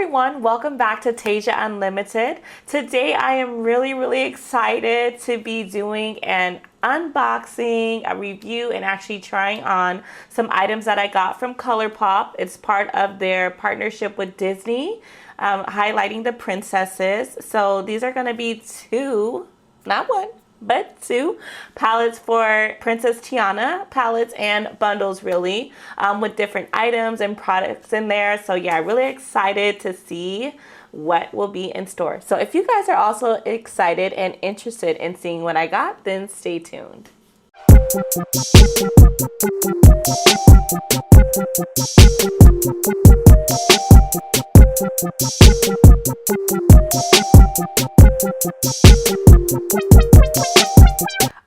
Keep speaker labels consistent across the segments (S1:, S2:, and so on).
S1: everyone, welcome back to Tasia Unlimited. Today I am really excited to be doing an unboxing, a review, and actually trying on some items that I got from ColourPop. It's part of their partnership with Disney, highlighting the princesses. So these are going to be two, not one, but two palettes for Princess Tiana, palettes and bundles really, with different items and products in there. So yeah, really excited to see what will be in store. So if you guys are also excited and interested in seeing what I got, then stay tuned.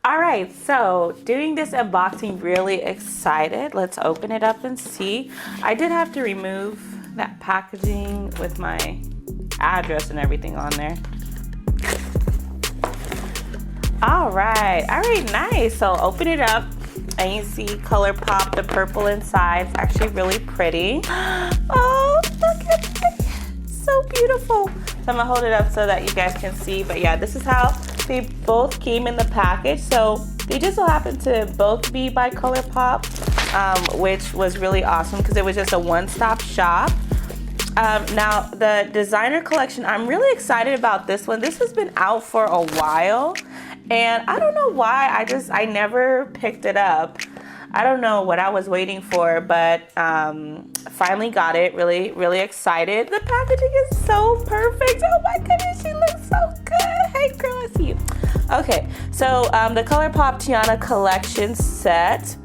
S1: Alright, so doing this unboxing, really excited. Let's open it up and see. I did have to remove that packaging with my address and everything on there. Alright, nice. So open it up and you see ColourPop, the purple inside. It's actually really pretty. Oh, look at it. So beautiful. So I'm gonna hold it up so that you guys can see. But yeah, this is how they both came in the package. So they just so happened to both be by ColourPop, which was really awesome because it was just a one-stop shop. Now the designer collection, I'm really excited about this one. This has been out for a while and I don't know why I never picked it up. I don't know what I was waiting for, but finally got it. Really excited. The packaging is so perfect. Oh my goodness, she looks so good. Hey girl, I see you. Okay, so the ColourPop Tiana collection set.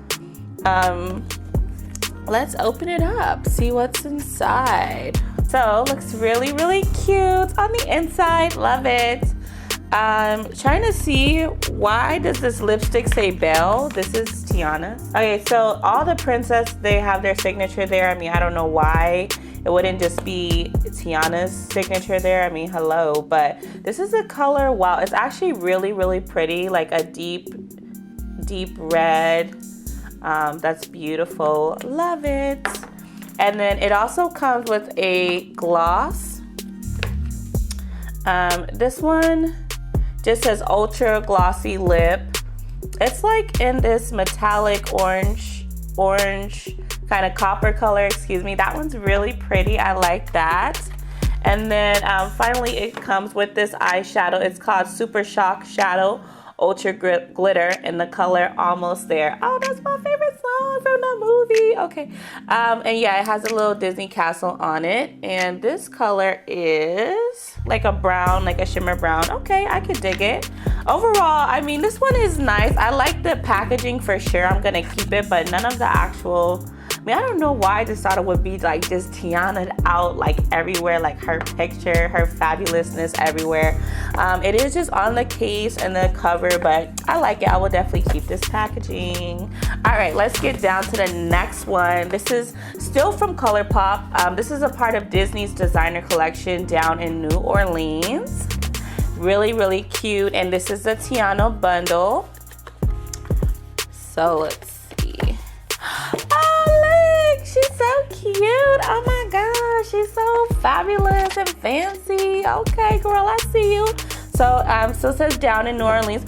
S1: Let's open it up, see what's inside. So looks really cute on the inside. Love it. Trying to see, why does this lipstick say Belle? This is Tiana. Okay, so all the princess, they have their signature there. I mean, I don't know why it wouldn't just be Tiana's signature there. I mean, hello, but this is the color. Wow, it's actually really pretty, like a deep red. That's beautiful. Love it. And then it also comes with a gloss. This one just says ultra glossy lip. It's like in this metallic orange kind of copper color, excuse me. That one's really pretty. I like that. And then finally it comes with this eyeshadow. It's called Super Shock Shadow Ultra Glitter in the color Almost There. Oh, that's my favorite song from the movie. Okay. And yeah, it has a little Disney castle on it. And this color is like a brown, like a shimmer brown. Okay, I could dig it. Overall, I mean, this one is nice. I like the packaging for sure. I'm gonna keep it, but none of the actual, I mean, I don't know why I just thought it would be like just Tiana out like everywhere, like her picture, her fabulousness everywhere. It is just on the case and the cover, but I like it. I will definitely keep this packaging. All right, let's get down to the next one. This is still from ColourPop. This is a part of Disney's designer collection down in New Orleans. Really cute, and this is the Tiana bundle. So let's see. Oh look, she's so cute. Oh my gosh, she's so fabulous and fancy. Okay girl, I see you. So so it says down in New Orleans.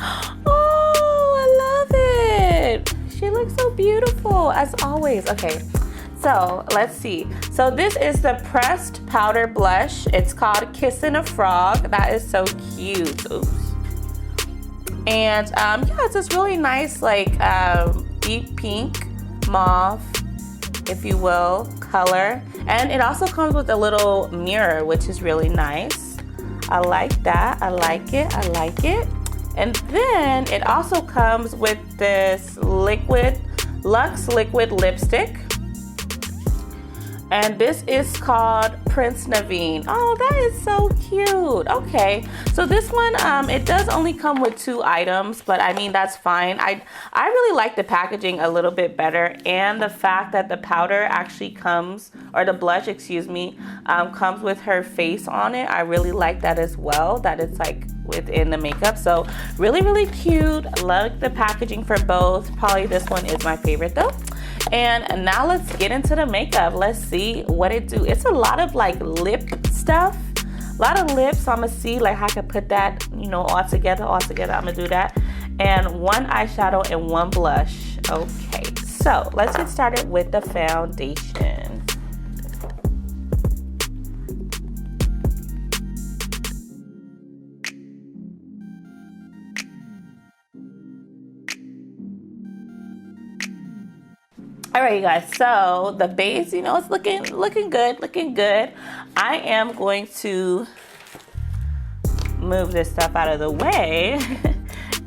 S1: Oh, I love it. She looks so beautiful as always. Okay, so let's see. So this is the pressed powder blush. It's called Kissin' a Frog. That is so cute. Oops. And yeah, it's this really nice like deep pink, mauve, if you will, color. And it also comes with a little mirror, which is really nice. I like that. I like it. And then it also comes with this Luxe liquid lipstick. And this is called Prince Naveen. Oh, that is so cute. Okay, so this one, it does only come with 2 items, but I mean, that's fine. I really like the packaging a little bit better, and the fact that the powder actually comes, or the blush, excuse me, comes with her face on it. I really like that as well, that it's like within the makeup. So really cute. Love the packaging for both. Probably this one is my favorite though. And now let's get into the makeup. Let's see what it do. It's a lot of like lip stuff, a lot of lips. So I'm gonna see like how I can put that, you know, all together. I'm gonna do that. And one eyeshadow and one blush. Okay, so let's get started with the foundation. All right, you guys, so the base, you know, it's looking good. I am going to move this stuff out of the way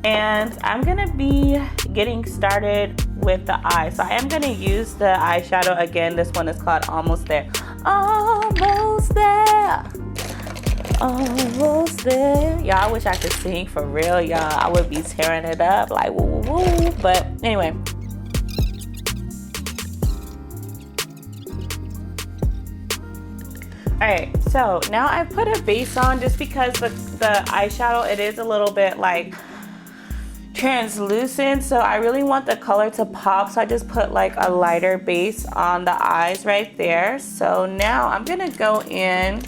S1: and I'm gonna be getting started with the eye. So I am gonna use the eyeshadow again. This one is called Almost There. Almost there. Almost there. Y'all, I wish I could sing for real, y'all. I would be tearing it up like woo woo woo. But anyway. Alright, so now I've put a base on just because the eyeshadow, it is a little bit like translucent, so I really want the color to pop, so I just put like a lighter base on the eyes right there. So now I'm gonna go in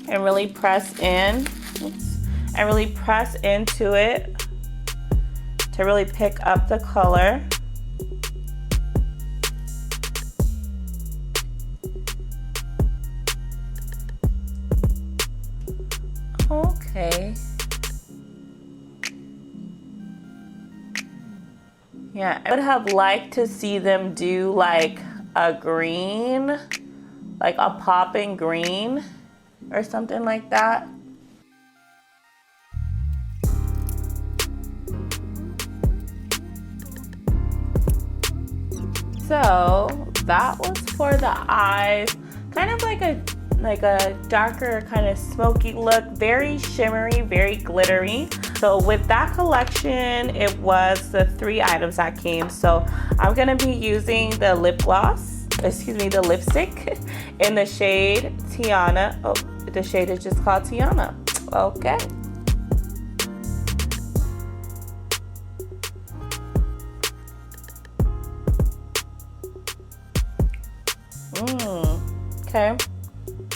S1: and really press in, and really press into it to really pick up the color. Okay. Yeah, I would have liked to see them do like a green, like a popping green or something like that. So that was for the eyes, kind of like a darker kind of smoky look, very shimmery, very glittery. So with that collection, it was the 3 items that came. So I'm gonna be using the lip gloss, the lipstick in the shade Tiana. Oh, the shade is just called Tiana. Okay. Okay.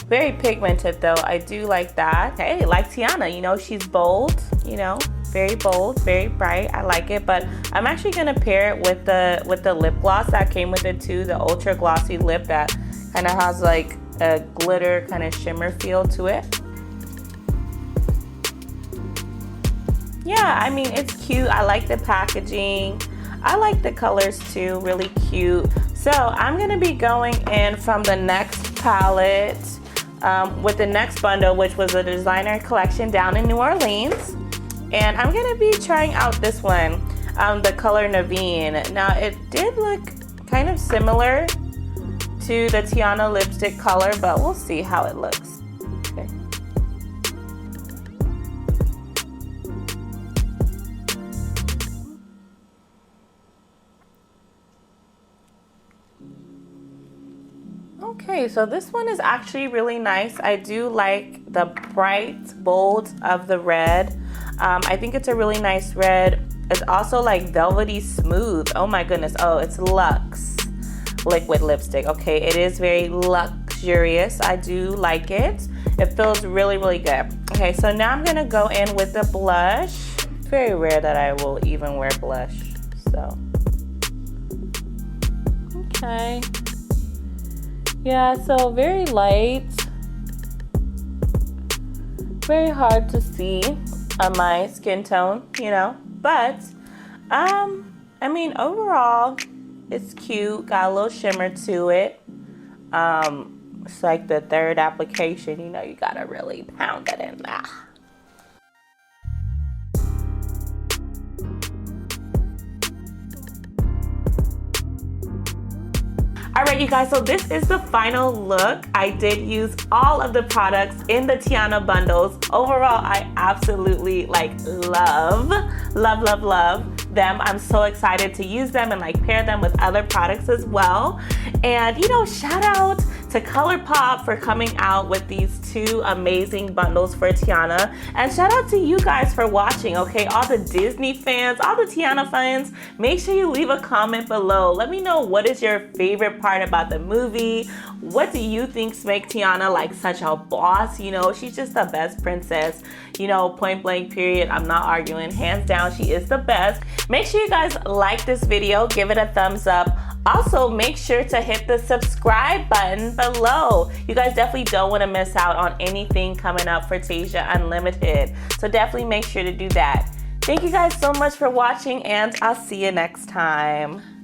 S1: Very pigmented though, I do like that. Hey, like Tiana, you know, she's bold, you know, very bold, very bright. I like it, but I'm actually gonna pair it with the lip gloss that came with it too, the ultra glossy lip that kind of has like a glitter kind of shimmer feel to it. Yeah, I mean, it's cute. I like the packaging. I like the colors too, really cute. So I'm gonna be going in from the next palette with the next bundle, which was a designer collection down in New Orleans. And I'm gonna be trying out this one, the color Naveen. Now it did look kind of similar to the Tiana lipstick color, but we'll see how it looks. Okay. Okay, so this one is actually really nice. I do like the bright bold of the red. I think it's a really nice red. It's also like velvety smooth. Oh my goodness. Oh, it's Luxe liquid lipstick. Okay, it is very luxurious. I do like it. It feels really, really good. Okay, so now I'm gonna go in with the blush. It's very rare that I will even wear blush, so. Okay. Yeah, so very light, very hard to see on my skin tone, you know, but I mean, overall it's cute, got a little shimmer to it. It's like the third application, you know, you gotta really pound it in there. All right, you guys, so this is the final look. I did use all of the products in the Tiana bundles. Overall, I absolutely love them. I'm so excited to use them and pair them with other products as well. And you know, shout out to ColourPop for coming out with these 2 amazing bundles for Tiana. And shout out to you guys for watching, okay? All the Disney fans, all the Tiana fans, make sure you leave a comment below. Let me know what is your favorite part about the movie. What do you think makes Tiana like such a boss? You know, she's just the best princess. You know, point blank period. I'm not arguing. Hands down, she is the best. Make sure you guys like this video, give it a thumbs up. Also, make sure to hit the subscribe button below. You guys definitely don't want to miss out on anything coming up for Tasia Unlimited. So definitely make sure to do that. Thank you guys so much for watching, and I'll see you next time.